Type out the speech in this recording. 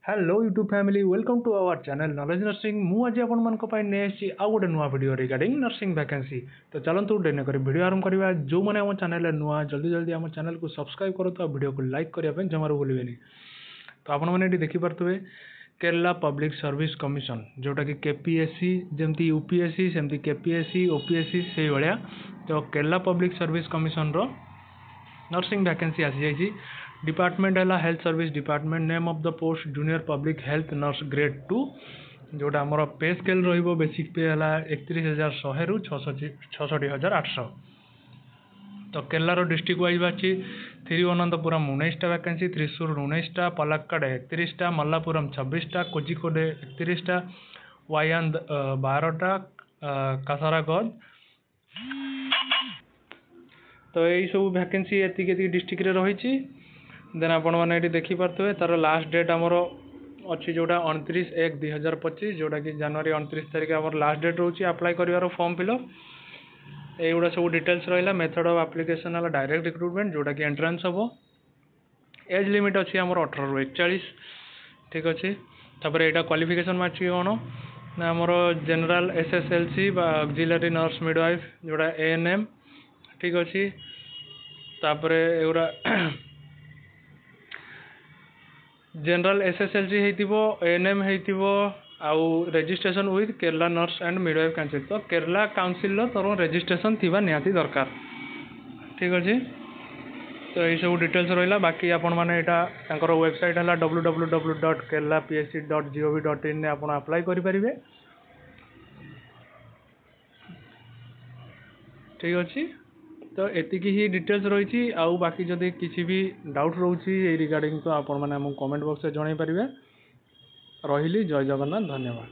Hello YouTube family welcome to our channel knowledge nursing मु आज आपण मन को ने आउ गोटे नुआ वीडियो रिगार्डिंग नर्सिंग वैकेंसी। तो चलतु डेने कर वीडियो आरंभ करवा। जो मैंने आम चैनल नुआ जल्दी जल्दी आम चैनल को सब्सक्राइब करो तो वीडियो को लाइक करने जमार भूलें। तो आपण मैंने देखिपे केरला पब्लिक सर्विस कमिशन जोटा कि केपीएससी जमती यूपीएससी सेमती केपीएससी ओपीएससी से भाया। तो केरला पब्लिक सर्विस कमिशन रो नर्सिंग वैकेंसी आसी जाइए। डिपार्टमेंट है health service department. Name of the post junior public health nurse grade 2 जोटा आमर पे स्केल रो बेसिक पे है 31,100 रु 66,800। तो केरलार डिस्ट्रिक्ट वाइज बाची थिरुवनंतपुरम 19टा वैकेंसी, त्रिशूर 19टा, पलक्कड़ 31टा, मल्लापुरम 26टा, कोझिकोड 31टा, वायांद 12टा, कासारागोद। तो यही सब वैकेंसी एति डिस्ट्रिक्ट रही। देन आपण मैंने देखिपे तार लास्ट डेट आमर अच्छी जोटा 29/1/2025 जोटा कि जनवरी 29 तारीख आम लास्ट डेट रोचे अप्लाई कर फॉर्म फिलअप। युवा सब डिटेल्स रहा। मेथड ऑफ एप्लिकेशन है डायरेक्ट रिक्रुटमेंट जोटा कि एंट्रेंस हम। एज लिमिट अच्छी आम 18 रु 41। ठीक अच्छे। तापर यहाँ क्वालिफिकेशन मार्ची कौन ना आमर general SSLC auxiliary nurse midwife जोटा एएनएम। ठीक अच्छे। तापर एगुरा जनरल एसएसएलसी होइतिबो, एएनएम होइतिबो, आउ registration with Kerala nurse and midwife council. तो केरला काउंसिल तोर रजिस्ट्रेशन थिबा निहाती दरकार। ठीक अच्छे। तो यही सब डिटेल्स रहा। बाकी आपण मैंने यहाँ वेबसाइट है www.keralapsc.gov.in आप अप्लाई करें। ठीक अच्छे। तो एतिक ही डिटेल्स रही। आउ बाकी जदि किसी भी डाउट रोचे रिगार्डिंग तो आपण मैंने कमेंट बॉक्स में जन पारे। रही जय जगन्नाथ धन्यवाद।